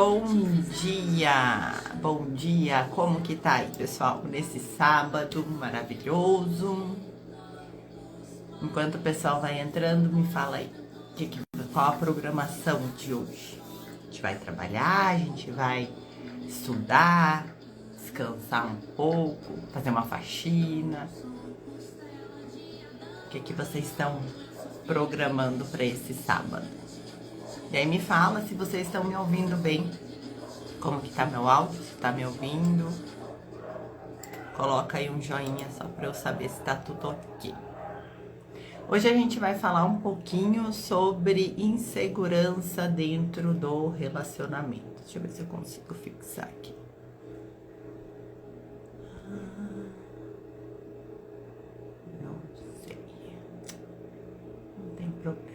Bom dia! Bom dia! Como que tá aí, pessoal? Nesse sábado maravilhoso. Enquanto o pessoal vai entrando, me fala aí, qual a programação de hoje? A gente vai trabalhar, a gente vai estudar, descansar um pouco, fazer uma faxina. O que vocês estão programando para esse sábado? E aí me fala se vocês estão me ouvindo bem. Como que tá meu áudio? Se tá me ouvindo? Coloca aí um joinha só para eu saber se tá tudo ok. Hoje a gente vai falar um pouquinho sobre insegurança dentro do relacionamento. Deixa eu ver se eu consigo fixar aqui. Não sei. Não tem problema.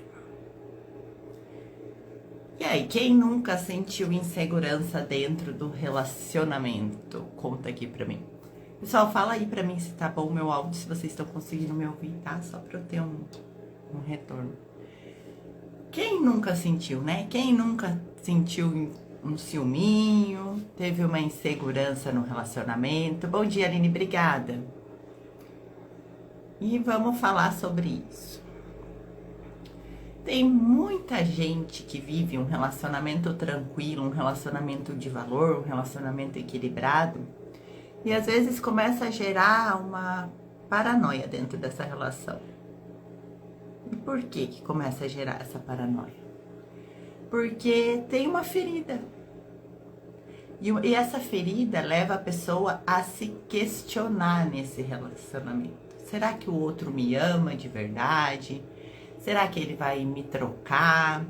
E aí, quem nunca sentiu insegurança dentro do relacionamento? Conta aqui pra mim. Pessoal, fala aí pra mim se tá bom o meu áudio, se vocês estão conseguindo me ouvir, tá? Só pra eu ter um retorno. Quem nunca sentiu, né? Quem nunca sentiu um ciúminho, teve uma insegurança no relacionamento? Bom dia, Aline, obrigada. E vamos falar sobre isso. Tem muita gente que vive um relacionamento tranquilo, um relacionamento de valor, um relacionamento equilibrado, e às vezes começa a gerar uma paranoia dentro dessa relação. E por que começa a gerar essa paranoia? Porque tem uma ferida. E essa ferida leva a pessoa a se questionar nesse relacionamento. Será que o outro me ama de verdade? Será que ele vai me trocar?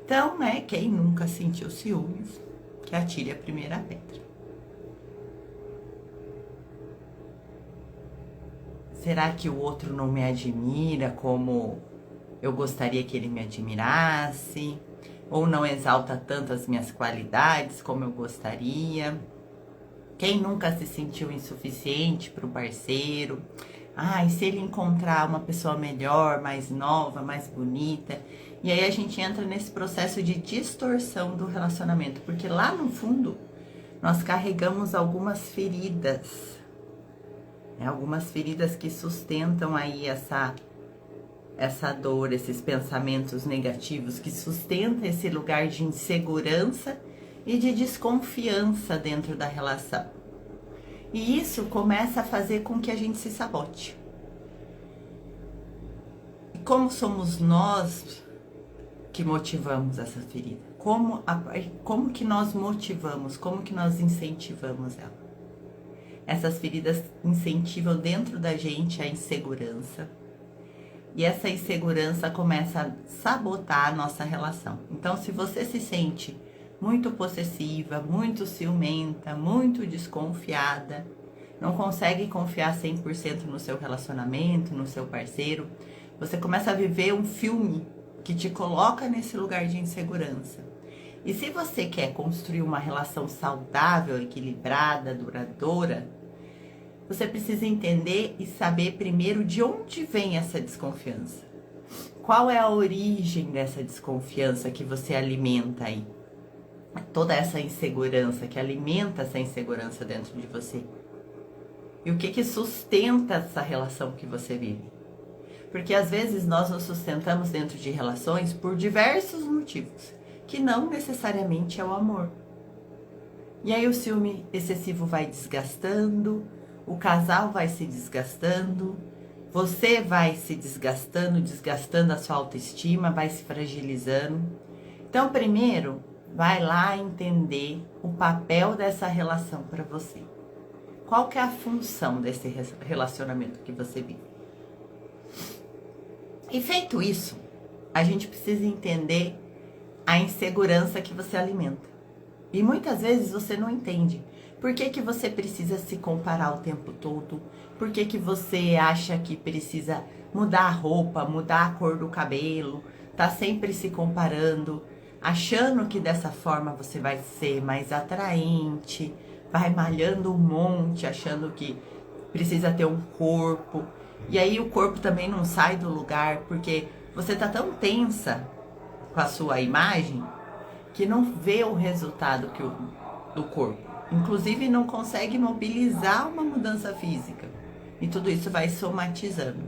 Então, né, quem nunca sentiu ciúmes, que atire a primeira pedra. Será que o outro não me admira como eu gostaria que ele me admirasse? Ou não exalta tanto as minhas qualidades como eu gostaria? Quem nunca se sentiu insuficiente para o parceiro? E se ele encontrar uma pessoa melhor, mais nova, mais bonita? E aí a gente entra nesse processo de distorção do relacionamento, porque lá no fundo nós carregamos algumas feridas, né? Algumas feridas que sustentam aí essa dor, esses pensamentos negativos, que sustentam esse lugar de insegurança e de desconfiança dentro da relação. E isso começa a fazer com que a gente se sabote. E como somos nós que motivamos essa ferida? Como que nós motivamos? Como que nós incentivamos ela? Essas feridas incentivam dentro da gente a insegurança. E essa insegurança começa a sabotar a nossa relação. Então, se você se sente muito possessiva, muito ciumenta, muito desconfiada, não consegue confiar 100% no seu relacionamento, no seu parceiro, você começa a viver um filme que te coloca nesse lugar de insegurança. E se você quer construir uma relação saudável, equilibrada, duradoura, você precisa entender e saber primeiro de onde vem essa desconfiança. Qual é a origem dessa desconfiança que você alimenta aí? Toda essa insegurança, que alimenta essa insegurança dentro de você. E o que sustenta essa relação que você vive? Porque às vezes nós nos sustentamos dentro de relações por diversos motivos, que não necessariamente é o amor. E aí o ciúme excessivo vai desgastando, o casal vai se desgastando, você vai se desgastando, desgastando a sua autoestima, vai se fragilizando. Então, primeiro, vai lá entender o papel dessa relação para você. Qual que é a função desse relacionamento que você vive? E feito isso, a gente precisa entender a insegurança que você alimenta. E muitas vezes você não entende. Por que você precisa se comparar o tempo todo? Por que você acha que precisa mudar a roupa, mudar a cor do cabelo? Tá sempre se comparando, achando que dessa forma você vai ser mais atraente, vai malhando um monte, achando que precisa ter um corpo. E aí o corpo também não sai do lugar, porque você tá tão tensa com a sua imagem, que não vê o resultado do corpo. Inclusive não consegue mobilizar uma mudança física. E tudo isso vai somatizando.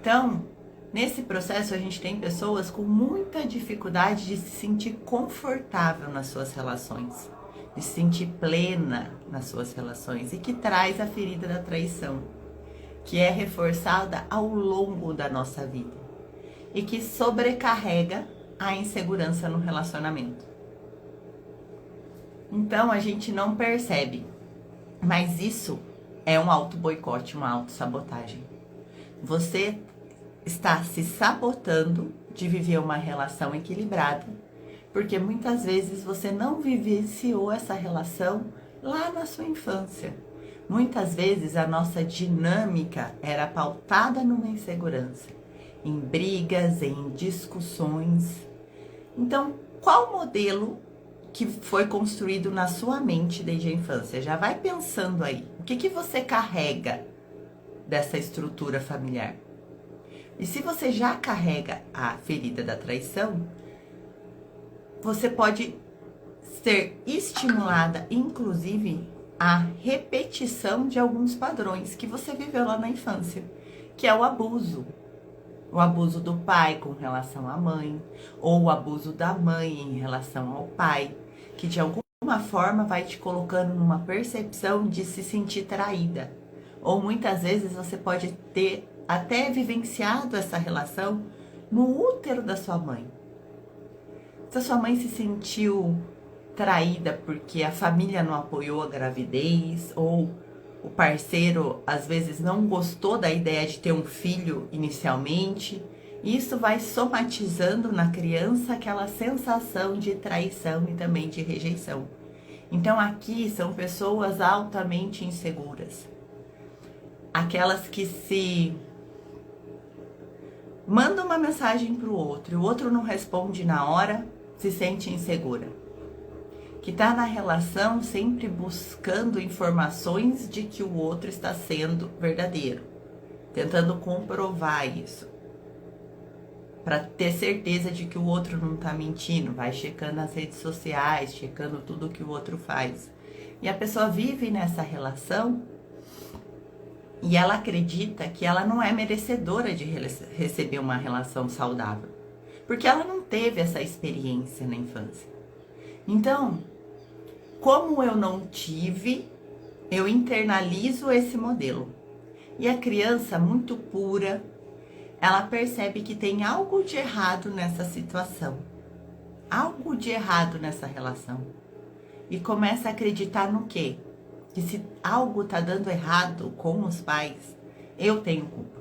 Então, nesse processo a gente tem pessoas com muita dificuldade de se sentir confortável nas suas relações, de se sentir plena nas suas relações, e que traz a ferida da traição, que é reforçada ao longo da nossa vida e que sobrecarrega a insegurança no relacionamento. Então a gente não percebe, mas isso é um auto-boicote, uma auto-sabotagem. Você está se sabotando de viver uma relação equilibrada, porque muitas vezes você não vivenciou essa relação lá na sua infância. Muitas vezes a nossa dinâmica era pautada numa insegurança, em brigas, em discussões. Então, qual modelo que foi construído na sua mente desde a infância? Já vai pensando aí. O que você carrega dessa estrutura familiar? E se você já carrega a ferida da traição, você pode ser estimulada, inclusive, a repetição de alguns padrões que você viveu lá na infância, que é o abuso. O abuso do pai com relação à mãe, ou o abuso da mãe em relação ao pai, que de alguma forma vai te colocando numa percepção de se sentir traída. Ou muitas vezes você pode ter até vivenciado essa relação no útero da sua mãe. Se a sua mãe se sentiu traída porque a família não apoiou a gravidez, ou o parceiro às vezes não gostou da ideia de ter um filho inicialmente, isso vai somatizando na criança aquela sensação de traição e também de rejeição. Então aqui são pessoas altamente inseguras. Aquelas que se mandam uma mensagem para o outro e o outro não responde na hora, se sente insegura. Que está na relação sempre buscando informações de que o outro está sendo verdadeiro, tentando comprovar isso, para ter certeza de que o outro não está mentindo, vai checando as redes sociais, checando tudo que o outro faz. E a pessoa vive nessa relação e ela acredita que ela não é merecedora de receber uma relação saudável, porque ela não teve essa experiência na infância. Então, como eu não tive, eu internalizo esse modelo. E a criança, muito pura, ela percebe que tem algo de errado nessa situação, algo de errado nessa relação. E começa a acreditar no quê? Que se algo tá dando errado com os pais, eu tenho culpa.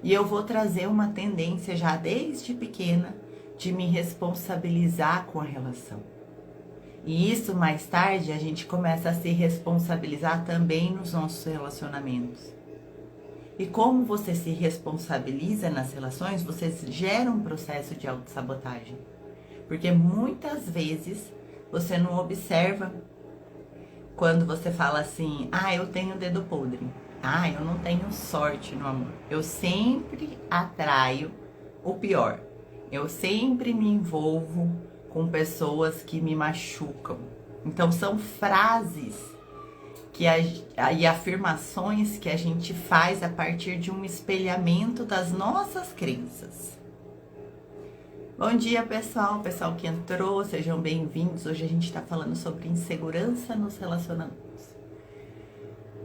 E eu vou trazer uma tendência já desde pequena de me responsabilizar com a relação. E isso mais tarde a gente começa a se responsabilizar também nos nossos relacionamentos. E como você se responsabiliza nas relações, você gera um processo de autossabotagem. Porque muitas vezes você não observa quando você fala assim, eu tenho dedo podre, eu não tenho sorte no amor, eu sempre atraio o pior, eu sempre me envolvo com pessoas que me machucam. Então são frases e afirmações que a gente faz a partir de um espelhamento das nossas crenças. Bom dia, pessoal que entrou, sejam bem-vindos. Hoje a gente está falando sobre insegurança nos relacionamentos.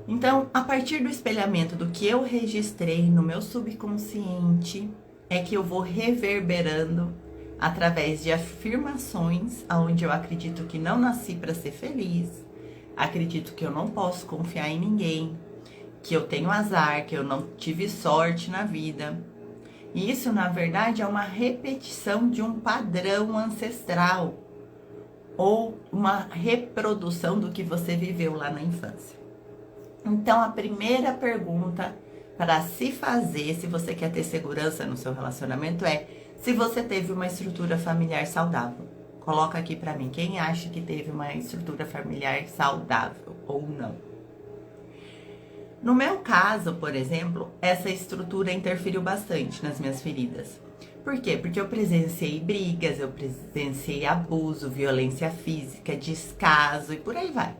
Então, a partir do espelhamento do que eu registrei no meu subconsciente, é que eu vou reverberando através de afirmações, onde eu acredito que não nasci para ser feliz, acredito que eu não posso confiar em ninguém, que eu tenho azar, que eu não tive sorte na vida. E isso, na verdade, é uma repetição de um padrão ancestral ou uma reprodução do que você viveu lá na infância. Então, a primeira pergunta para se fazer, se você quer ter segurança no seu relacionamento, é se você teve uma estrutura familiar saudável. Coloca aqui para mim, quem acha que teve uma estrutura familiar saudável ou não? No meu caso, por exemplo, essa estrutura interferiu bastante nas minhas feridas. Por quê? Porque eu presenciei brigas, eu presenciei abuso, violência física, descaso e por aí vai.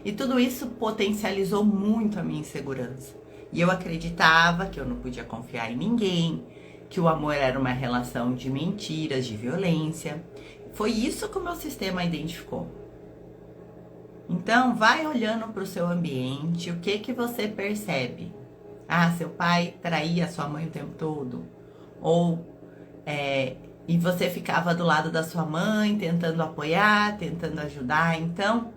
E tudo isso potencializou muito a minha insegurança. E eu acreditava que eu não podia confiar em ninguém, que o amor era uma relação de mentiras, de violência. Foi isso que o meu sistema identificou. Então, vai olhando para o seu ambiente, o que você percebe? Ah, seu pai traía sua mãe o tempo todo? Ou, e você ficava do lado da sua mãe, tentando apoiar, tentando ajudar. Então,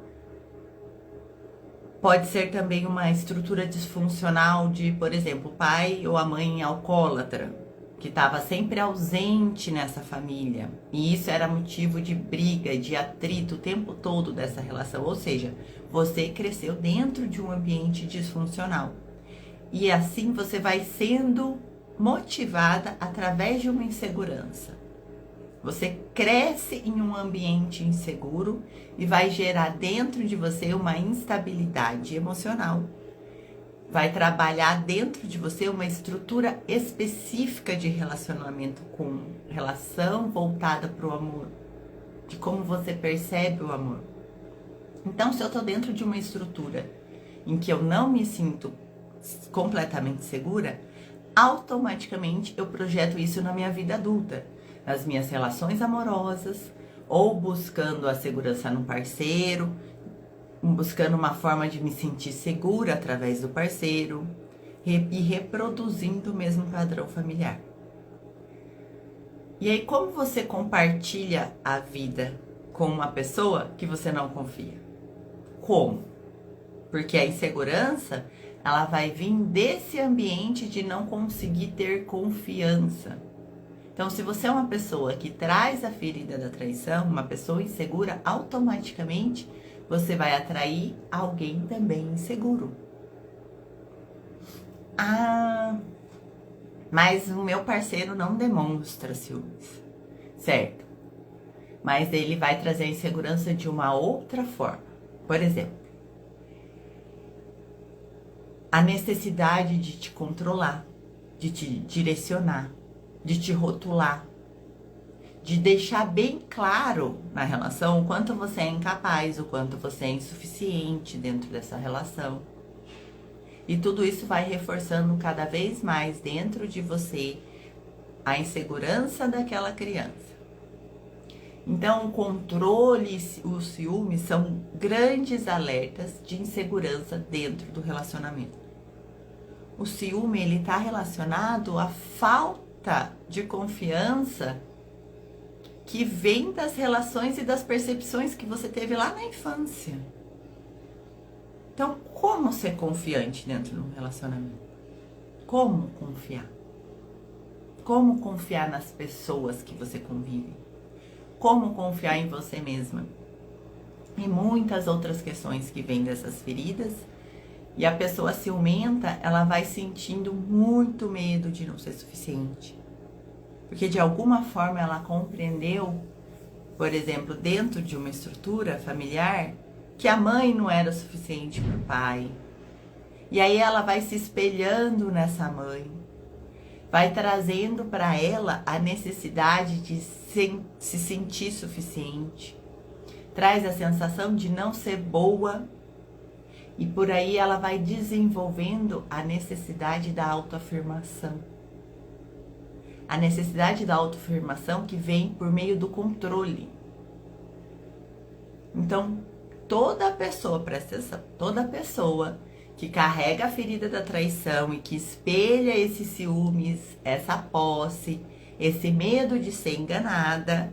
pode ser também uma estrutura disfuncional de, por exemplo, o pai ou a mãe alcoólatra, que estava sempre ausente nessa família. E isso era motivo de briga, de atrito o tempo todo dessa relação. Ou seja, você cresceu dentro de um ambiente disfuncional. E assim você vai sendo motivada através de uma insegurança. Você cresce em um ambiente inseguro e vai gerar dentro de você uma instabilidade emocional. Vai trabalhar dentro de você uma estrutura específica de relacionamento com relação voltada para o amor, de como você percebe o amor. Então, se eu estou dentro de uma estrutura em que eu não me sinto completamente segura, automaticamente eu projeto isso na minha vida adulta, nas minhas relações amorosas, ou buscando a segurança no parceiro, buscando uma forma de me sentir segura através do parceiro e reproduzindo o mesmo padrão familiar. E aí, como você compartilha a vida com uma pessoa que você não confia? Como? Porque a insegurança, ela vai vir desse ambiente de não conseguir ter confiança. Então, se você é uma pessoa que traz a ferida da traição, uma pessoa insegura, automaticamente você vai atrair alguém também inseguro. Ah, mas o meu parceiro não demonstra ciúmes, certo? Mas ele vai trazer a insegurança de uma outra forma. Por exemplo, a necessidade de te controlar, de te direcionar, de te rotular, de deixar bem claro na relação o quanto você é incapaz, o quanto você é insuficiente dentro dessa relação. E tudo isso vai reforçando cada vez mais dentro de você a insegurança daquela criança. Então, o controle e o ciúme são grandes alertas de insegurança dentro do relacionamento. O ciúme, ele está relacionado à falta de confiança que vem das relações e das percepções que você teve lá na infância. Então, como ser confiante dentro de um relacionamento? Como confiar? Como confiar nas pessoas que você convive? Como confiar em você mesma? E muitas outras questões que vêm dessas feridas. E a pessoa ciumenta, ela vai sentindo muito medo de não ser suficiente. Porque de alguma forma ela compreendeu, por exemplo, dentro de uma estrutura familiar, que a mãe não era suficiente para o pai. E aí ela vai se espelhando nessa mãe, vai trazendo para ela a necessidade de se sentir suficiente, traz a sensação de não ser boa, e por aí ela vai desenvolvendo a necessidade da autoafirmação. A necessidade da autoafirmação que vem por meio do controle. Então, toda pessoa, presta atenção, toda pessoa que carrega a ferida da traição e que espelha esses ciúmes, essa posse, esse medo de ser enganada,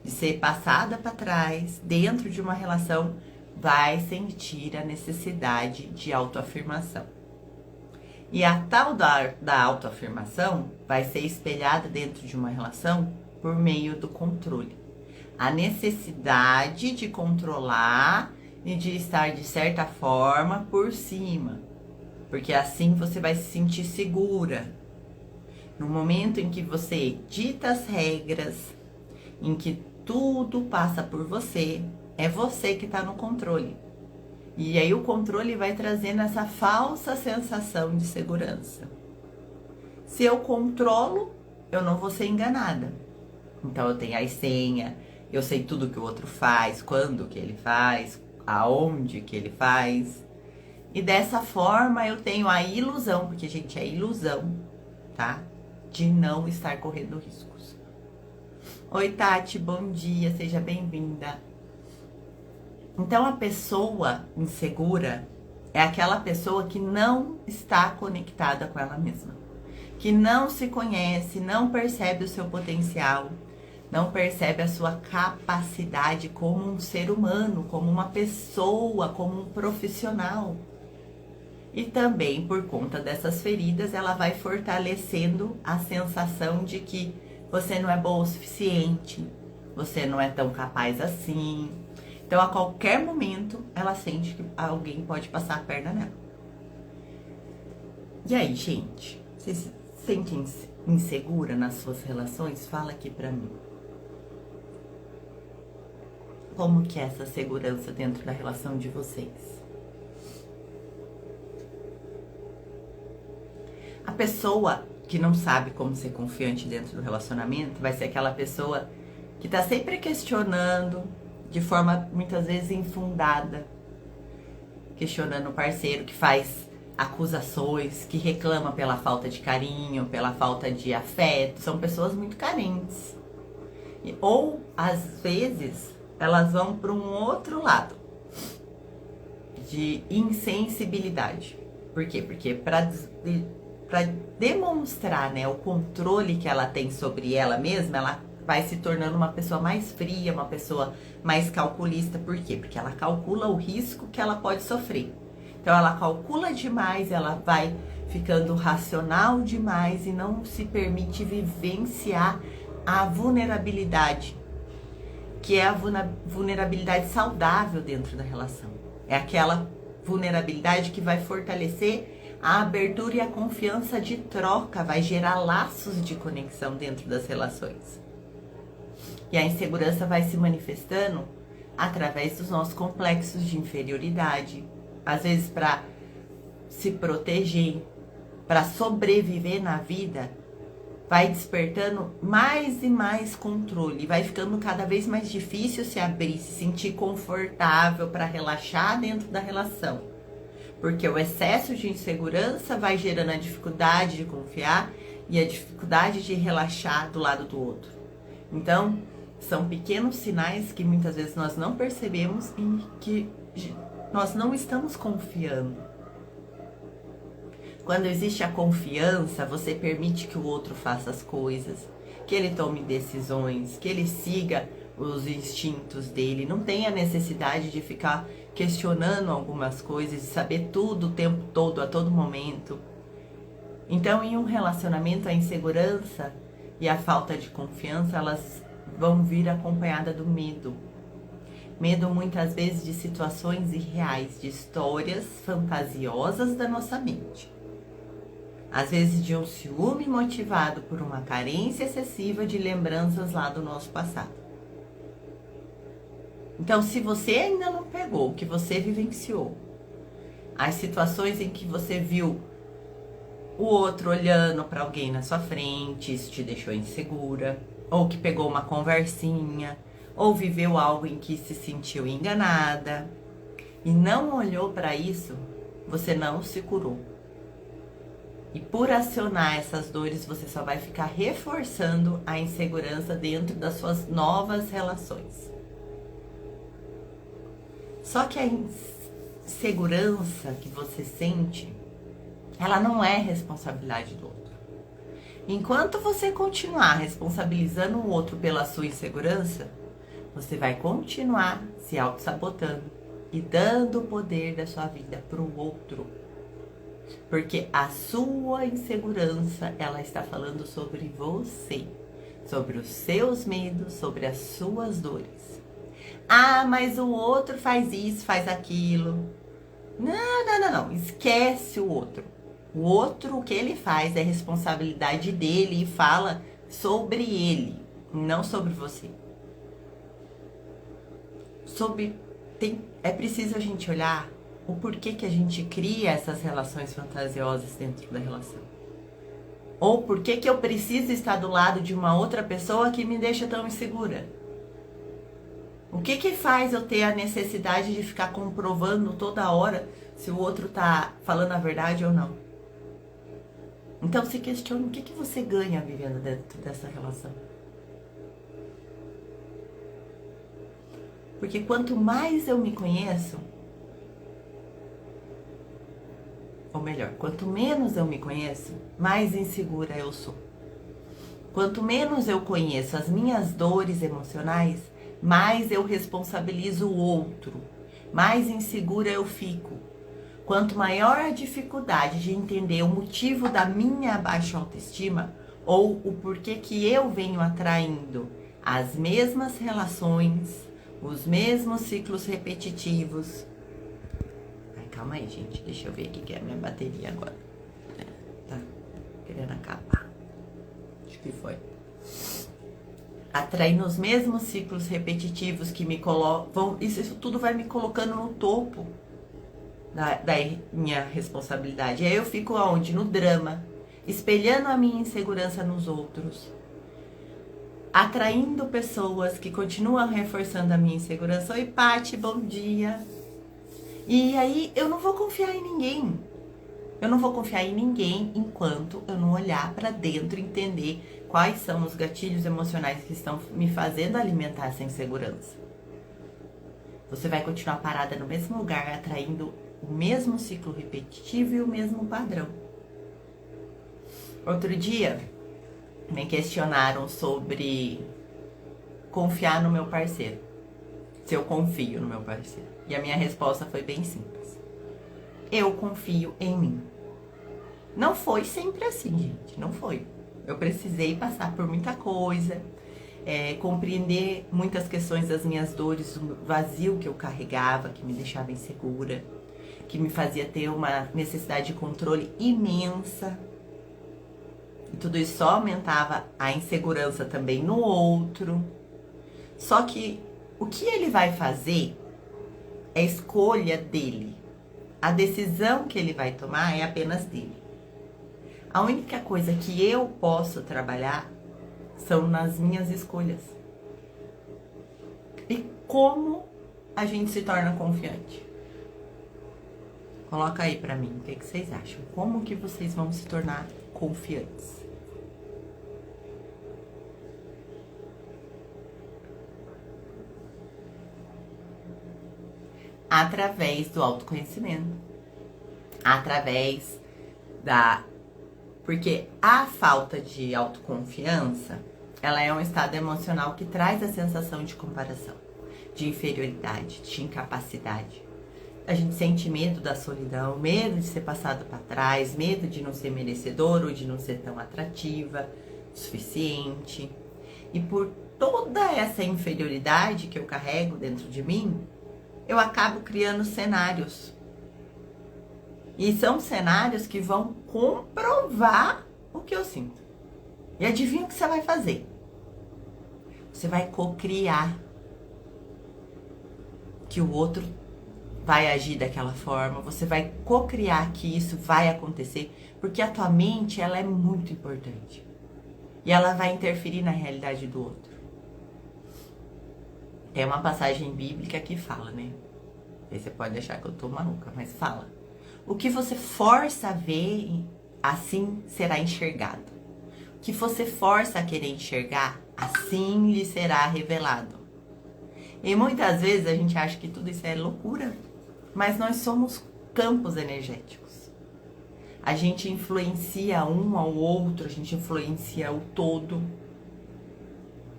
de ser passada para trás, dentro de uma relação, vai sentir a necessidade de autoafirmação. E a tal da autoafirmação vai ser espelhada dentro de uma relação por meio do controle. A necessidade de controlar e de estar de certa forma por cima, porque assim você vai se sentir segura. No momento em que você dita as regras, em que tudo passa por você, é você que está no controle. E aí o controle vai trazendo essa falsa sensação de segurança. Se eu controlo, eu não vou ser enganada. Então eu tenho a senha, eu sei tudo que o outro faz, quando que ele faz, aonde que ele faz. E dessa forma eu tenho a ilusão, porque, gente, é ilusão, tá? De não estar correndo riscos. Oi, Tati, bom dia, seja bem-vinda. Então a pessoa insegura é aquela pessoa que não está conectada com ela mesma, que não se conhece, não percebe o seu potencial, não percebe a sua capacidade como um ser humano, como uma pessoa, como um profissional. E também, por conta dessas feridas, ela vai fortalecendo a sensação de que você não é boa o suficiente, você não é tão capaz assim. Então, a qualquer momento, ela sente que alguém pode passar a perna nela. E aí, gente, vocês se sentem insegura nas suas relações? Fala aqui pra mim. Como que é essa segurança dentro da relação de vocês? A pessoa que não sabe como ser confiante dentro do relacionamento vai ser aquela pessoa que tá sempre questionando, de forma muitas vezes infundada, questionando o parceiro, que faz acusações, que reclama pela falta de carinho, pela falta de afeto. São pessoas muito carentes. Ou, às vezes, elas vão para um outro lado, de insensibilidade. Por quê? Porque para demonstrar, né, o controle que ela tem sobre ela mesma, ela vai se tornando uma pessoa mais fria, uma pessoa mais calculista. Por quê? Porque ela calcula o risco que ela pode sofrer. Então ela calcula demais, ela vai ficando racional demais e não se permite vivenciar a vulnerabilidade, que é a vulnerabilidade saudável dentro da relação. É aquela vulnerabilidade que vai fortalecer a abertura e a confiança de troca, vai gerar laços de conexão dentro das relações. E a insegurança vai se manifestando através dos nossos complexos de inferioridade. Às vezes, para se proteger, para sobreviver na vida, vai despertando mais e mais controle. Vai ficando cada vez mais difícil se abrir, se sentir confortável para relaxar dentro da relação. Porque o excesso de insegurança vai gerando a dificuldade de confiar e a dificuldade de relaxar do lado do outro. Então, são pequenos sinais que muitas vezes nós não percebemos e que nós não estamos confiando. Quando existe a confiança, você permite que o outro faça as coisas, que ele tome decisões, que ele siga os instintos dele, não tem a necessidade de ficar questionando algumas coisas, de saber tudo o tempo todo, a todo momento. Então, em um relacionamento, a insegurança e a falta de confiança, elas vão vir acompanhada do medo. Medo muitas vezes de situações irreais, de histórias fantasiosas da nossa mente. Às vezes de um ciúme motivado por uma carência excessiva de lembranças lá do nosso passado. Então, se você ainda não pegou o que você vivenciou, as situações em que você viu o outro olhando para alguém na sua frente, isso te deixou insegura, ou que pegou uma conversinha, ou viveu algo em que se sentiu enganada e não olhou para isso, você não se curou. E por acionar essas dores, você só vai ficar reforçando a insegurança dentro das suas novas relações. Só que a insegurança que você sente, ela não é responsabilidade do outro. Enquanto você continuar responsabilizando o outro pela sua insegurança, você vai continuar se auto-sabotando e dando o poder da sua vida para o outro. Porque a sua insegurança, ela está falando sobre você, sobre os seus medos, sobre as suas dores. Ah, mas o outro faz isso, faz aquilo. Não. Esquece o outro. O outro, o que ele faz é responsabilidade dele e fala sobre ele, não sobre você. É preciso a gente olhar o porquê que a gente cria essas relações fantasiosas dentro da relação. Ou por que que eu preciso estar do lado de uma outra pessoa que me deixa tão insegura? O que que faz eu ter a necessidade de ficar comprovando toda hora se o outro tá falando a verdade ou não? Então se questione o que que você ganha vivendo dentro dessa relação. Porque quanto mais eu me conheço, ou melhor, quanto menos eu me conheço, mais insegura eu sou. Quanto menos eu conheço as minhas dores emocionais, mais eu responsabilizo o outro, mais insegura eu fico. Quanto maior a dificuldade de entender o motivo da minha baixa autoestima ou o porquê que eu venho atraindo as mesmas relações, os mesmos ciclos repetitivos. Ai, calma aí, gente, deixa eu ver aqui que é a minha bateria agora. Tá querendo acabar. Acho que foi. Atraindo os mesmos ciclos repetitivos que me colocam. Isso tudo vai me colocando no topo da minha responsabilidade. E aí eu fico aonde? No drama, espelhando a minha insegurança nos outros, atraindo pessoas que continuam reforçando a minha insegurança. Oi, Paty, bom dia. E aí eu não vou confiar em ninguém. Eu não vou confiar em ninguém enquanto eu não olhar para dentro e entender quais são os gatilhos emocionais que estão me fazendo alimentar essa insegurança. Você vai continuar parada no mesmo lugar, atraindo o mesmo ciclo repetitivo e o mesmo padrão. Outro dia, me questionaram sobre confiar no meu parceiro. Se eu confio no meu parceiro. E a minha resposta foi bem simples. Eu confio em mim. Não foi sempre assim, gente. Não foi. Eu precisei passar por muita coisa, compreender muitas questões das minhas dores, do vazio que eu carregava, que me deixava insegura, que me fazia ter uma necessidade de controle imensa. E tudo isso só aumentava a insegurança também no outro. Só que o que ele vai fazer é escolha dele. A decisão que ele vai tomar é apenas dele. A única coisa que eu posso trabalhar são nas minhas escolhas. E como a gente se torna confiante? Coloca aí pra mim, o que vocês acham? Como que vocês vão se tornar confiantes? Através do autoconhecimento. Através da... Porque a falta de autoconfiança, ela é um estado emocional que traz a sensação de comparação, de inferioridade, de incapacidade. A gente sente medo da solidão, medo de ser passado para trás, medo de não ser merecedor ou de não ser tão atrativa o suficiente. E por toda essa inferioridade que eu carrego dentro de mim, eu acabo criando cenários. E são cenários que vão comprovar o que eu sinto. E adivinha o que você vai fazer? Você vai cocriar que o outro vai agir daquela forma. Você vai cocriar que isso vai acontecer. Porque a tua mente, ela é muito importante. E ela vai interferir na realidade do outro. Tem uma passagem bíblica que fala, né? Aí você pode achar que eu tô maluca, mas fala. O que você força a ver, assim será enxergado. O que você força a querer enxergar, assim lhe será revelado. E muitas vezes a gente acha que tudo isso é loucura, mas nós somos campos energéticos. A gente influencia um ao outro, a gente influencia o todo.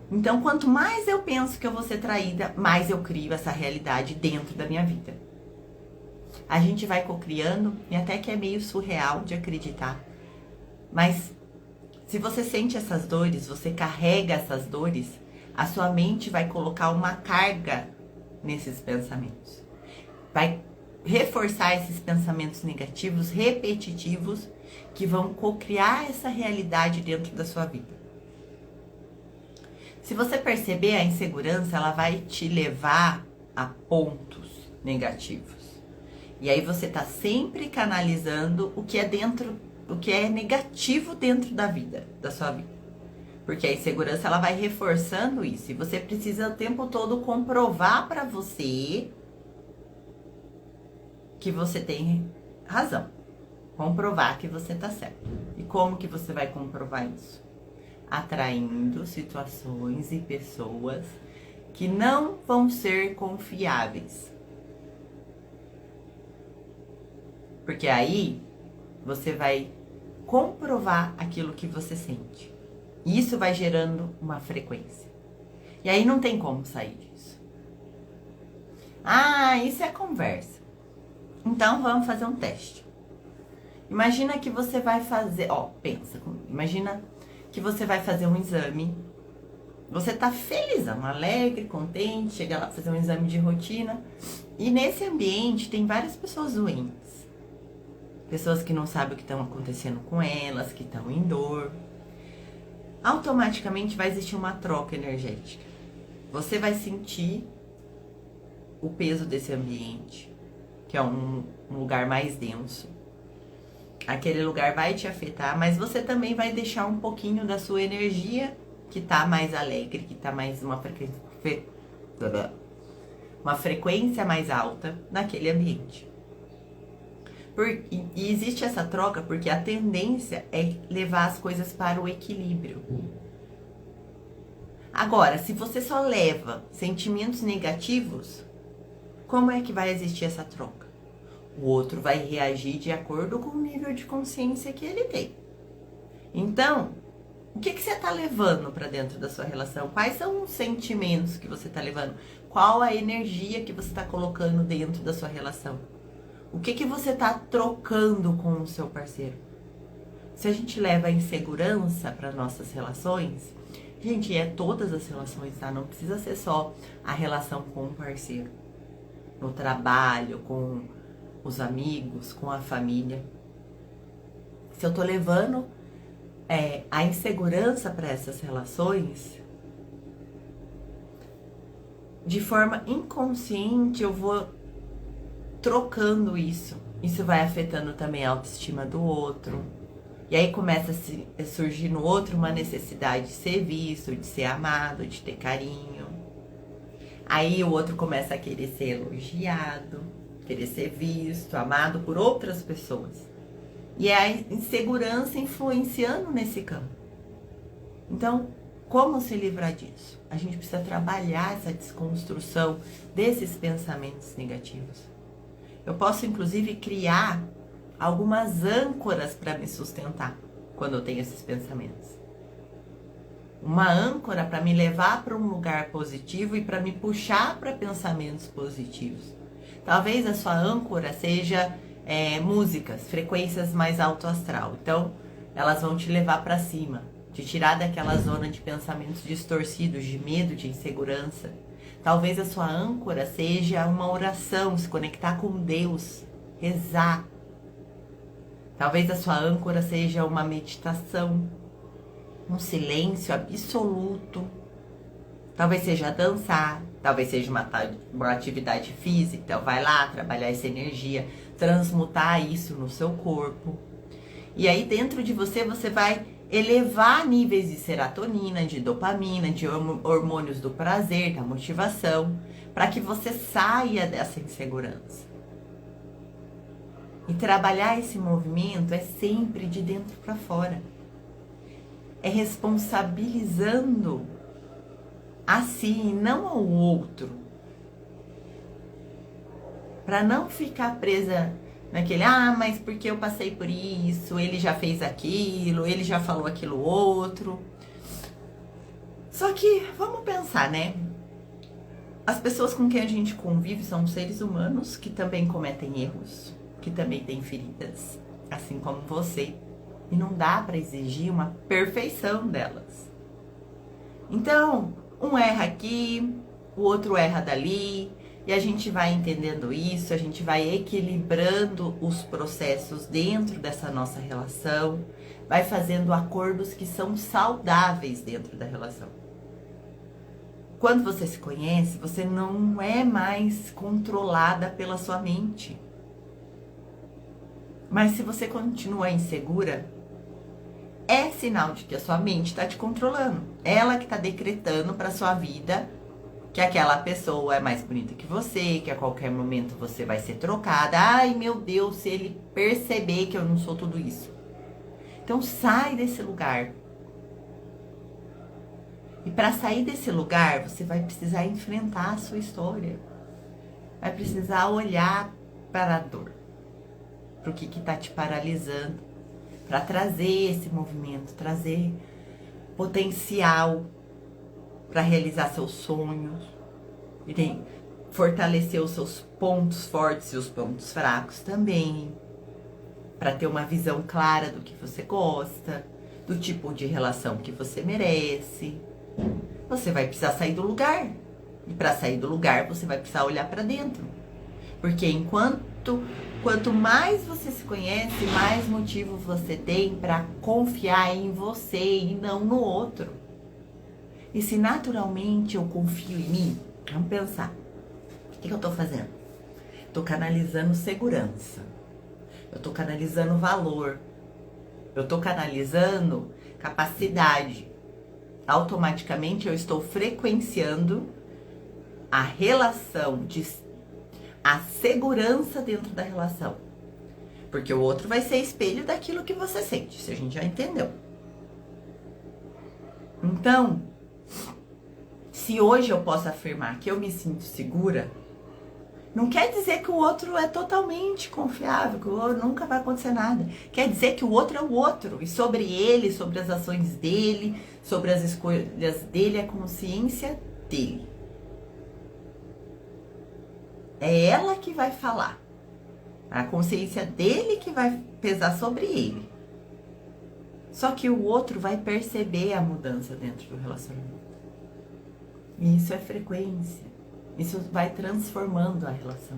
Então, quanto mais eu penso que eu vou ser traída, mais eu crio essa realidade dentro da minha vida. A gente vai cocriando, e até que é meio surreal de acreditar. Mas, se você sente essas dores, você carrega essas dores, a sua mente vai colocar uma carga nesses pensamentos. Vai reforçar esses pensamentos negativos, repetitivos, que vão cocriar essa realidade dentro da sua vida. Se você perceber, a insegurança, ela vai te levar a pontos negativos. E aí você tá sempre canalizando o que é dentro o que é negativo dentro da vida, da sua vida. Porque a insegurança, ela vai reforçando isso. E você precisa o tempo todo comprovar para você que você tem razão. Comprovar que você tá certo. E como que você vai comprovar isso? Atraindo situações e pessoas que não vão ser confiáveis. Porque aí você vai comprovar aquilo que você sente. E isso vai gerando uma frequência. E aí não tem como sair disso. Ah, isso é conversa. Então vamos fazer um teste. Imagina que você vai fazer, pensa comigo. Imagina que você vai fazer um exame. Você tá felizão, alegre, contente, chega lá pra fazer um exame de rotina. E nesse ambiente tem várias pessoas doentes. Pessoas que não sabem o que estão acontecendo com elas, que estão em dor. Automaticamente vai existir uma troca energética. Você vai sentir o peso desse ambiente, que é um lugar mais denso. Aquele lugar vai te afetar, mas você também vai deixar um pouquinho da sua energia que tá mais alegre, que tá mais uma frequência mais alta naquele ambiente. E existe essa troca porque a tendência é levar as coisas para o equilíbrio. Agora, se você só leva sentimentos negativos, como é que vai existir essa troca? O outro vai reagir de acordo com o nível de consciência que ele tem. Então, o que você está levando para dentro da sua relação? Quais são os sentimentos que você está levando? Qual a energia que você está colocando dentro da sua relação? O que você está trocando com o seu parceiro? Se a gente leva a insegurança para nossas relações, gente, é todas as relações, tá? Não precisa ser só a relação com o parceiro. No trabalho, com os amigos, com a família. Se eu tô levando a insegurança para essas relações, de forma inconsciente eu vou trocando isso. Isso vai afetando também a autoestima do outro. E aí começa a surgir no outro uma necessidade de ser visto, de ser amado, de ter carinho. Aí o outro começa a querer ser elogiado, querer ser visto, amado por outras pessoas. E é a insegurança influenciando nesse campo. Então, como se livrar disso? A gente precisa trabalhar essa desconstrução desses pensamentos negativos. Eu posso, inclusive, criar algumas âncoras para me sustentar quando eu tenho esses pensamentos. Uma âncora para me levar para um lugar positivo e para me puxar para pensamentos positivos. Talvez a sua âncora seja músicas, frequências mais alto astral. Então, elas vão te levar para cima, te tirar daquela zona de pensamentos distorcidos, de medo, de insegurança. Talvez a sua âncora seja uma oração, se conectar com Deus, rezar. Talvez a sua âncora seja uma meditação, um silêncio absoluto. Talvez seja dançar, talvez seja uma atividade física. Então vai lá trabalhar essa energia, transmutar isso no seu corpo. E aí dentro de você, você vai elevar níveis de serotonina, de dopamina, de hormônios do prazer, da motivação, para que você saia dessa insegurança. E trabalhar esse movimento é sempre de dentro para fora. É responsabilizando a si e não ao outro. Para não ficar presa naquele, mas porque eu passei por isso, ele já fez aquilo, ele já falou aquilo outro. Só que, vamos pensar, né? As pessoas com quem a gente convive são seres humanos que também cometem erros, que também têm feridas, assim como você. E não dá para exigir uma perfeição delas. Então, um erra aqui, o outro erra dali, e a gente vai entendendo isso, a gente vai equilibrando os processos dentro dessa nossa relação, vai fazendo acordos que são saudáveis dentro da relação. Quando você se conhece, você não é mais controlada pela sua mente. Mas se você continua insegura, é sinal de que a sua mente está te controlando. Ela que está decretando para sua vida que aquela pessoa é mais bonita que você, que a qualquer momento você vai ser trocada. Ai, meu Deus, se ele perceber que eu não sou tudo isso. Então sai desse lugar. E para sair desse lugar, você vai precisar enfrentar a sua história. Vai precisar olhar para a dor. Para o que está te paralisando. Para trazer esse movimento, trazer potencial para realizar seus sonhos. E fortalecer os seus pontos fortes e os pontos fracos também. Para ter uma visão clara do que você gosta, do tipo de relação que você merece. Você vai precisar sair do lugar. E para sair do lugar, você vai precisar olhar para dentro. Porque quanto mais você se conhece, mais motivo você tem para confiar em você e não no outro. E se naturalmente eu confio em mim, vamos pensar. O que eu tô fazendo? Tô canalizando segurança. Eu tô canalizando valor. Eu tô canalizando capacidade. Automaticamente eu estou frequenciando a relação, a segurança dentro da relação. Porque o outro vai ser espelho daquilo que você sente, se a gente já entendeu. Então, se hoje eu posso afirmar que eu me sinto segura, não quer dizer que o outro é totalmente confiável, que o outro nunca vai acontecer nada. Quer dizer que o outro é o outro. E sobre ele, sobre as ações dele, sobre as escolhas dele, a consciência dele. É ela que vai falar. A consciência dele que vai pesar sobre ele. Só que o outro vai perceber a mudança dentro do relacionamento. E isso é frequência. Isso vai transformando a relação.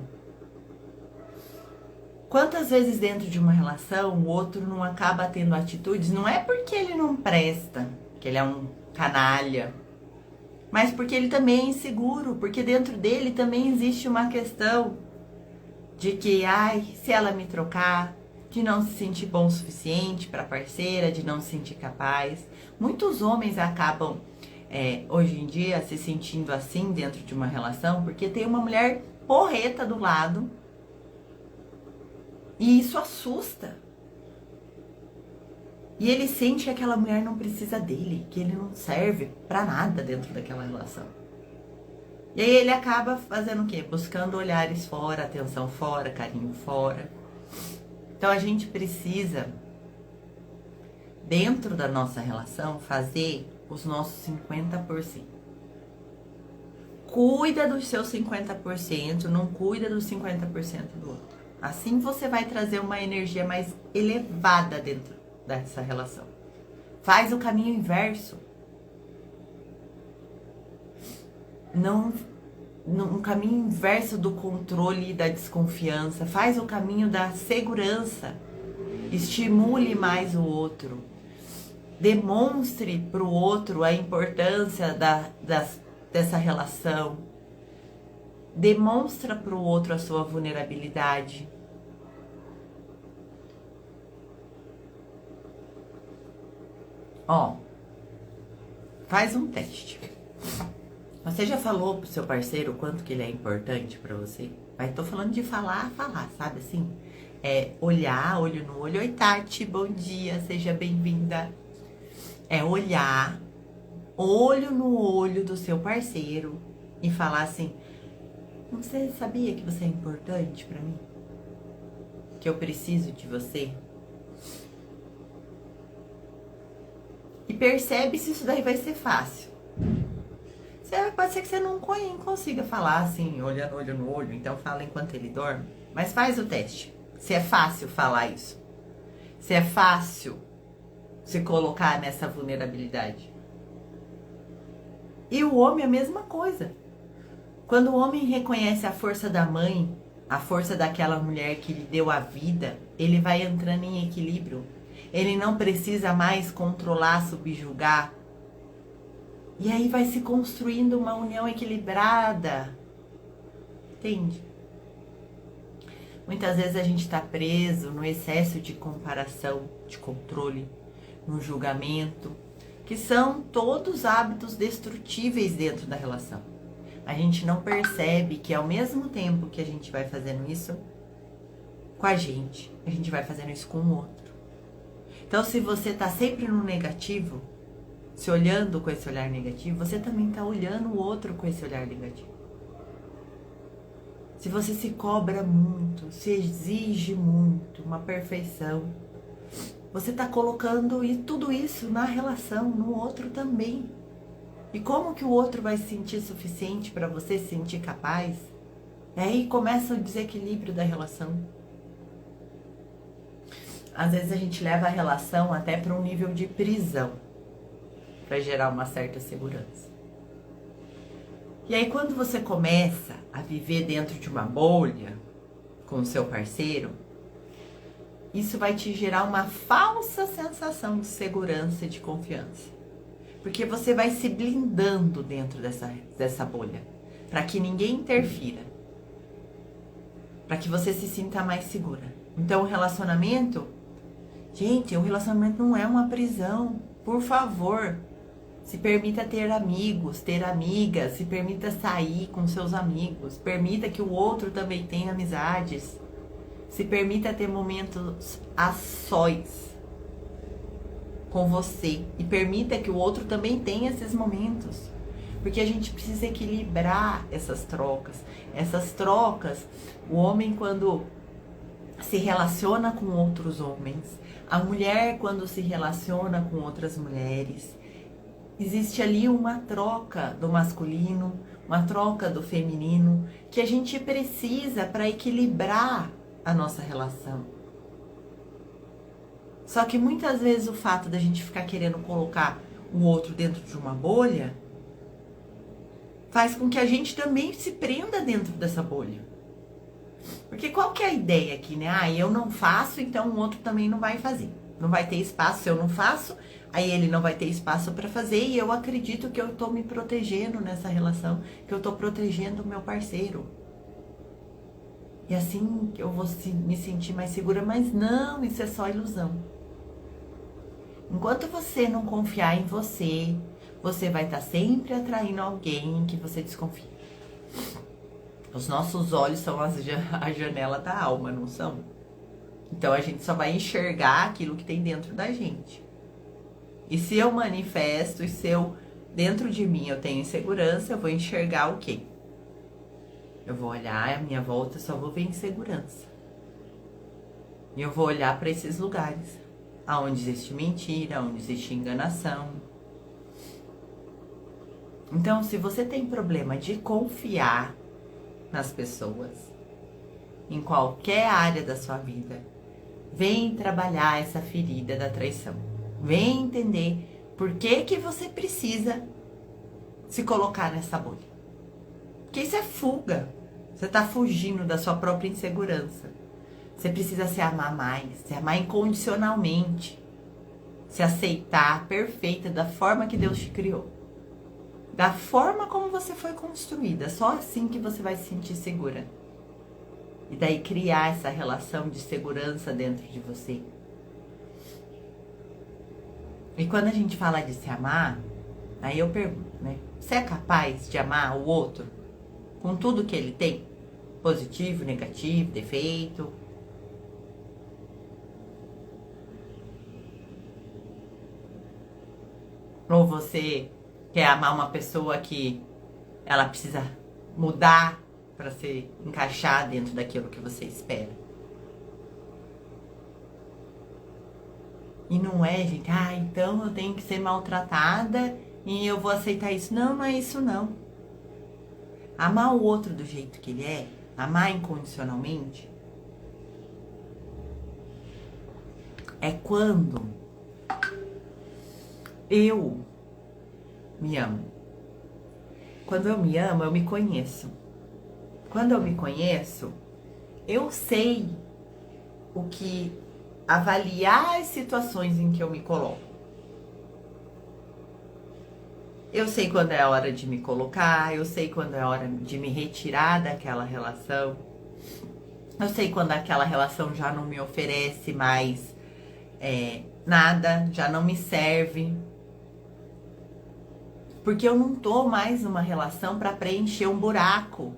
Quantas vezes dentro de uma relação o outro não acaba tendo atitudes, não é porque ele não presta, que ele é um canalha, mas porque ele também é inseguro, porque dentro dele também existe uma questão de que, ai, se ela me trocar, de não se sentir bom o suficiente para a parceira, de não se sentir capaz. Muitos homens acabam hoje em dia se sentindo assim dentro de uma relação porque tem uma mulher porreta do lado e isso assusta. E ele sente que aquela mulher não precisa dele, que ele não serve pra nada dentro daquela relação. E aí ele acaba fazendo o quê? Buscando olhares fora, atenção fora, carinho fora. Então a gente precisa, dentro da nossa relação, fazer os nossos 50%. Cuida dos seus 50%, não cuida dos 50% do outro. Assim você vai trazer uma energia mais elevada dentro dessa relação. Faz o caminho inverso. Um caminho inverso do controle e da desconfiança. Faz o caminho da segurança. Estimule mais o outro. Demonstre para o outro a importância dessa relação. Demonstra para o outro a sua vulnerabilidade. Ó, faz um teste. Você já falou pro seu parceiro o quanto que ele é importante pra você? Mas tô falando de falar, sabe assim? Olhar, olho no olho. Oi, Tati, bom dia, seja bem-vinda. Olhar, olho no olho do seu parceiro e falar assim: você sabia que você é importante pra mim? Que eu preciso de você? E percebe se isso daí vai ser fácil. Pode ser que você não consiga falar assim, olhando olho no olho, então fala enquanto ele dorme. Mas faz o teste. Se é fácil falar isso. Se é fácil se colocar nessa vulnerabilidade. E o homem é a mesma coisa. Quando o homem reconhece a força da mãe, a força daquela mulher que lhe deu a vida, ele vai entrando em equilíbrio. Ele não precisa mais controlar, subjugar. E aí vai se construindo uma união equilibrada. Entende? Muitas vezes a gente está preso no excesso de comparação, de controle, no julgamento, que são todos hábitos destrutíveis dentro da relação. A gente não percebe que ao mesmo tempo que a gente vai fazendo isso com a gente vai fazendo isso com o outro. Então, se você está sempre no negativo, se olhando com esse olhar negativo, você também está olhando o outro com esse olhar negativo. Se você se cobra muito, se exige muito, uma perfeição, você está colocando tudo isso na relação, no outro também. E como que o outro vai se sentir suficiente para você se sentir capaz? E aí começa o desequilíbrio da relação. Às vezes a gente leva a relação até para um nível de prisão, para gerar uma certa segurança. E aí quando você começa a viver dentro de uma bolha com o seu parceiro, isso vai te gerar uma falsa sensação de segurança e de confiança. Porque você vai se blindando dentro dessa bolha, para que ninguém interfira, para que você se sinta mais segura. Então o relacionamento não é uma prisão. Por favor, se permita ter amigos, ter amigas, se permita sair com seus amigos, permita que o outro também tenha amizades, se permita ter momentos a sós com você e permita que o outro também tenha esses momentos, porque a gente precisa equilibrar essas trocas. Essas trocas, o homem quando se relaciona com outros homens, a mulher quando se relaciona com outras mulheres, existe ali uma troca do masculino, uma troca do feminino, que a gente precisa para equilibrar a nossa relação. Só que muitas vezes o fato da gente ficar querendo colocar o outro dentro de uma bolha faz com que a gente também se prenda dentro dessa bolha. Porque qual que é a ideia aqui, né? Eu não faço, então o outro também não vai fazer. Não vai ter espaço se eu não faço, aí ele não vai ter espaço para fazer, e eu acredito que eu tô me protegendo nessa relação, que eu tô protegendo o meu parceiro. E assim eu vou me sentir mais segura, mas não, isso é só ilusão. Enquanto você não confiar em você, você vai estar sempre atraindo alguém que você desconfia. Os nossos olhos são a janela da alma, não são? Então a gente só vai enxergar aquilo que tem dentro da gente. E se eu manifesto, e se dentro de mim eu tenho insegurança, eu vou enxergar o quê? Eu vou olhar à minha volta, só vou ver insegurança. E eu vou olhar para esses lugares, aonde existe mentira, onde existe enganação. Então, se você tem problema de confiar nas pessoas, em qualquer área da sua vida, vem trabalhar essa ferida da traição. Vem entender por que você precisa se colocar nessa bolha. Porque isso é fuga. Você está fugindo da sua própria insegurança. Você precisa se amar mais, se amar incondicionalmente, se aceitar perfeita da forma que Deus te criou, da forma como você foi construída. Só assim que você vai se sentir segura. E daí criar essa relação de segurança dentro de você. E quando a gente fala de se amar, aí eu pergunto, né? Você é capaz de amar o outro com tudo que ele tem? Positivo, negativo, defeito? Ou você quer amar uma pessoa que ela precisa mudar para se encaixar dentro daquilo que você espera? E não é, gente, então eu tenho que ser maltratada e eu vou aceitar isso. Não, não é isso não. Amar o outro do jeito que ele é, amar incondicionalmente, é quando eu me amo. Quando eu me amo, eu me conheço. Quando eu me conheço, eu sei o que avaliar as situações em que eu me coloco. Eu sei quando é a hora de me colocar, eu sei quando é a hora de me retirar daquela relação. Eu sei quando aquela relação já não me oferece mais nada, já não me serve. Porque eu não tô mais numa relação para preencher um buraco,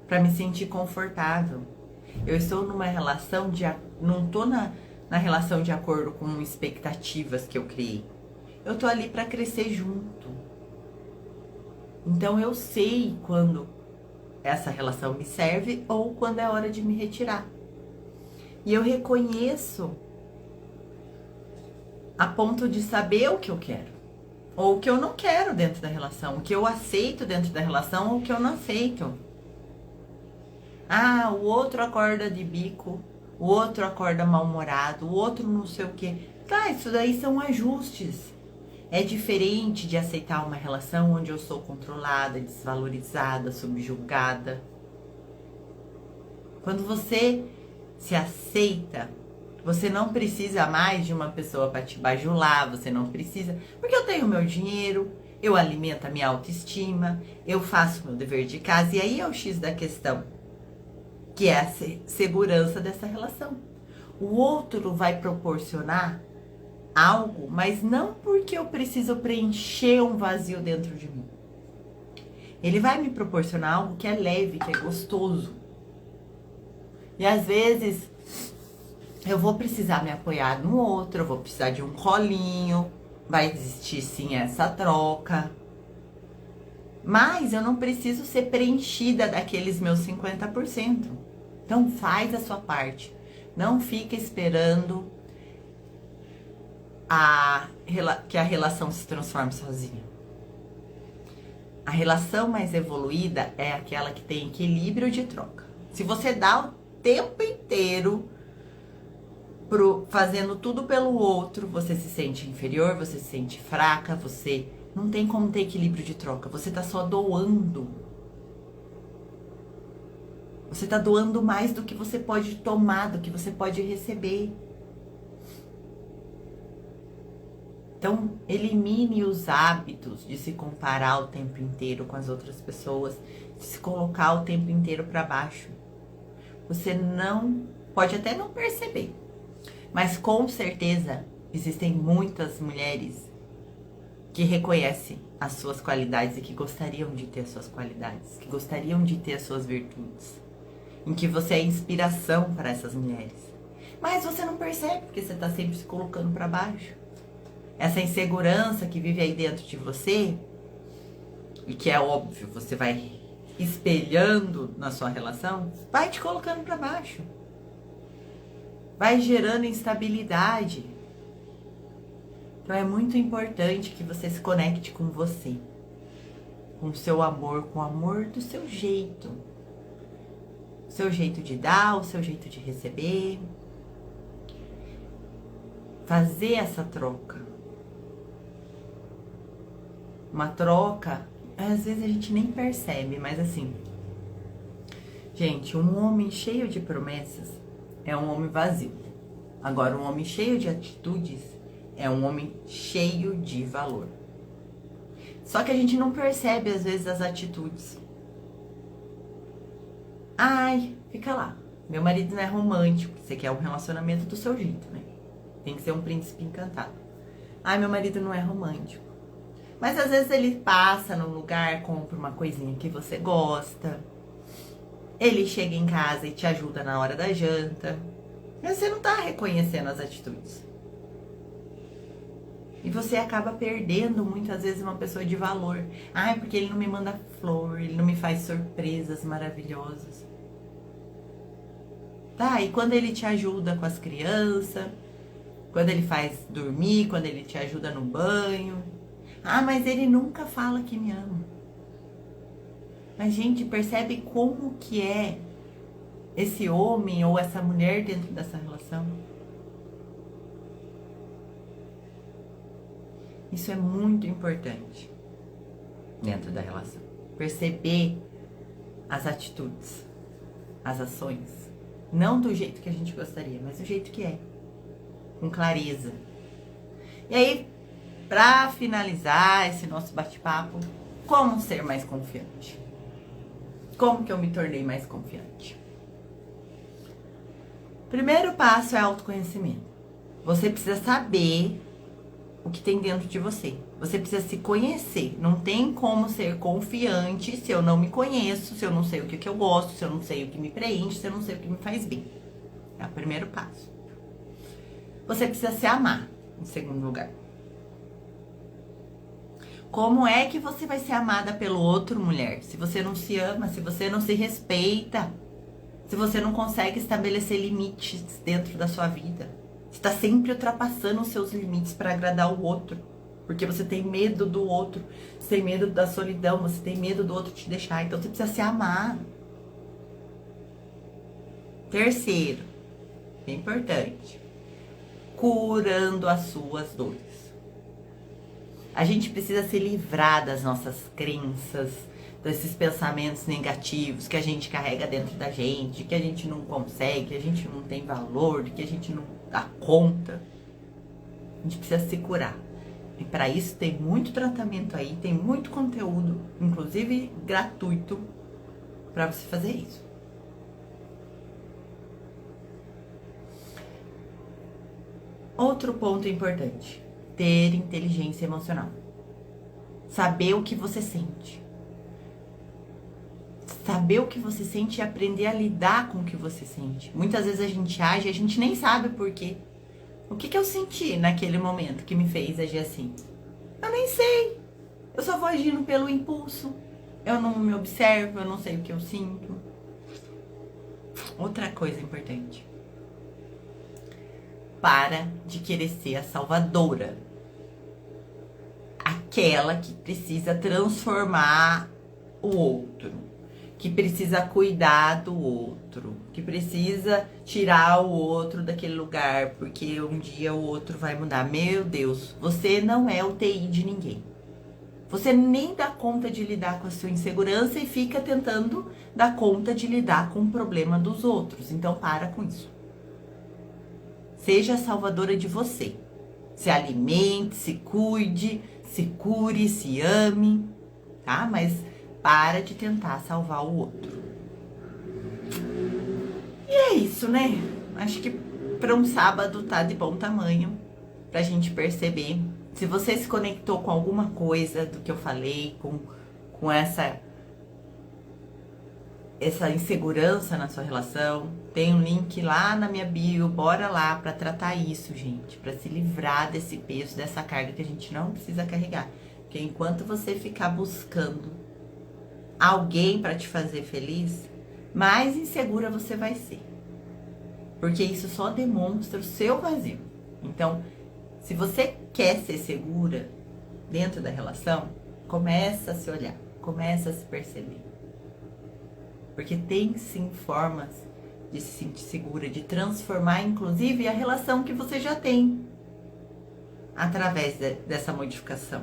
para me sentir confortável. Eu estou numa relação não tô na relação de acordo com expectativas que eu criei. Eu tô ali para crescer junto. Então eu sei quando essa relação me serve ou quando é hora de me retirar. E eu reconheço a ponto de saber o que eu quero. Ou o que eu não quero dentro da relação. O que eu aceito dentro da relação ou o que eu não aceito. Ah, o outro acorda de bico. O outro acorda mal-humorado. O outro não sei o quê. Tá, isso daí são ajustes. É diferente de aceitar uma relação onde eu sou controlada, desvalorizada, subjugada. Quando você se aceita, você não precisa mais de uma pessoa para te bajular, você não precisa, porque eu tenho meu dinheiro, eu alimento a minha autoestima, eu faço meu dever de casa, e aí é o X da questão, que é a segurança dessa relação. O outro vai proporcionar algo, mas não porque eu preciso preencher um vazio dentro de mim. Ele vai me proporcionar algo que é leve, que é gostoso. E às vezes eu vou precisar me apoiar no outro, eu vou precisar de um colinho, vai existir sim essa troca. Mas eu não preciso ser preenchida daqueles meus 50%. Então faz a sua parte. Não fica esperando que a relação se transforme sozinha. A relação mais evoluída é aquela que tem equilíbrio de troca. Se você dá o tempo inteiro fazendo tudo pelo outro, você se sente inferior, você se sente fraca, você não tem como ter equilíbrio de troca. Você tá só doando. Você tá doando mais do que você pode tomar, do que você pode receber. Então, elimine os hábitos de se comparar o tempo inteiro com as outras pessoas, de se colocar o tempo inteiro para baixo. Você não pode até não perceber, mas com certeza existem muitas mulheres que reconhecem as suas qualidades e que gostariam de ter as suas qualidades, que gostariam de ter as suas virtudes, em que você é inspiração para essas mulheres. Mas você não percebe porque você está sempre se colocando para baixo. Essa insegurança que vive aí dentro de você, e que é óbvio, você vai espelhando na sua relação, vai te colocando para baixo. Vai gerando instabilidade. Então é muito importante que você se conecte com você, com o seu amor, com o amor do seu jeito. O seu jeito de dar, o seu jeito de receber. Fazer essa troca. Uma troca, às vezes a gente nem percebe, mas assim, gente, um homem cheio de promessas é um homem vazio. Agora, um homem cheio de atitudes é um homem cheio de valor. Só que a gente não percebe, às vezes, as atitudes. Ai, fica lá. Meu marido não é romântico. Você quer um relacionamento do seu jeito, né? Tem que ser um príncipe encantado. Ai, meu marido não é romântico. Mas às vezes ele passa no lugar, compra uma coisinha que você gosta. Ele chega em casa e te ajuda na hora da janta. Mas você não tá reconhecendo as atitudes. E você acaba perdendo muitas vezes uma pessoa de valor. Ai, porque ele não me manda flor, ele não me faz surpresas maravilhosas. Tá, e quando ele te ajuda com as crianças, quando ele faz dormir, quando ele te ajuda no banho. Ah, mas ele nunca fala que me ama. Mas, gente, percebe como que é esse homem ou essa mulher dentro dessa relação? Isso é muito importante dentro da relação. Perceber as atitudes, as ações. Não do jeito que a gente gostaria, mas do jeito que é. Com clareza. E aí, para finalizar esse nosso bate-papo, como ser mais confiante? Como que eu me tornei mais confiante? Primeiro passo é autoconhecimento. Você precisa saber o que tem dentro de você. Você precisa se conhecer. Não tem como ser confiante se eu não me conheço, se eu não sei o que eu gosto, se eu não sei o que me preenche, se eu não sei o que me faz bem. É o primeiro passo. Você precisa se amar, em segundo lugar. Como é que você vai ser amada pelo outro, mulher? Se você não se ama, se você não se respeita, se você não consegue estabelecer limites dentro da sua vida. Você está sempre ultrapassando os seus limites para agradar o outro. Porque você tem medo do outro, você tem medo da solidão, você tem medo do outro te deixar. Então você precisa se amar. Terceiro, bem importante, curando as suas dores. A gente precisa se livrar das nossas crenças, desses pensamentos negativos que a gente carrega dentro da gente, que a gente não consegue, que a gente não tem valor, que a gente não dá conta. A gente precisa se curar. E para isso tem muito tratamento aí, tem muito conteúdo, inclusive gratuito, para você fazer isso. Outro ponto importante, ter inteligência emocional. Saber o que você sente. Saber o que você sente e aprender a lidar com o que você sente. Muitas vezes a gente age e a gente nem sabe por quê. O que eu senti naquele momento que me fez agir assim? Eu nem sei. Eu só vou agindo pelo impulso. Eu não me observo, eu não sei o que eu sinto. Outra coisa importante. Para de querer ser a salvadora. Aquela que precisa transformar o outro. Que precisa cuidar do outro. Que precisa tirar o outro daquele lugar. Porque um dia o outro vai mudar. Meu Deus, você não é o TI de ninguém. Você nem dá conta de lidar com a sua insegurança e fica tentando dar conta de lidar com o problema dos outros. Então para com isso. Seja a salvadora de você. Se alimente, se cuide, se cure, se ame, tá? Mas para de tentar salvar o outro. E é isso, né? Acho que para um sábado tá de bom tamanho pra gente perceber. Se você se conectou com alguma coisa do que eu falei, com essa insegurança na sua relação, tem um link lá na minha bio, bora lá pra tratar isso, gente, pra se livrar desse peso, dessa carga que a gente não precisa carregar. Porque enquanto você ficar buscando alguém pra te fazer feliz, mais insegura você vai ser. Porque isso só demonstra o seu vazio. Então, se você quer ser segura dentro da relação, começa a se olhar, começa a se perceber. Porque tem sim formas de se sentir segura, de transformar inclusive a relação que você já tem através dessa modificação.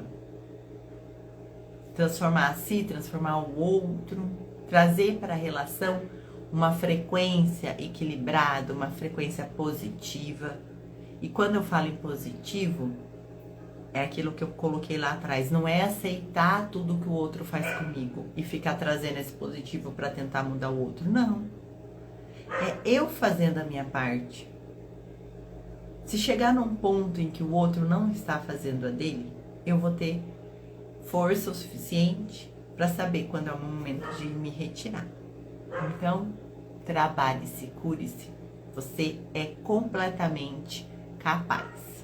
Transformar a si, transformar o outro, trazer para a relação uma frequência equilibrada, uma frequência positiva. E quando eu falo em positivo, é aquilo que eu coloquei lá atrás. Não é aceitar tudo que o outro faz comigo e ficar trazendo esse positivo para tentar mudar o outro. Não. É eu fazendo a minha parte. Se chegar num ponto em que o outro não está fazendo a dele, eu vou ter força o suficiente para saber quando é o momento de me retirar. Então, trabalhe-se, cure-se. Você é completamente capaz.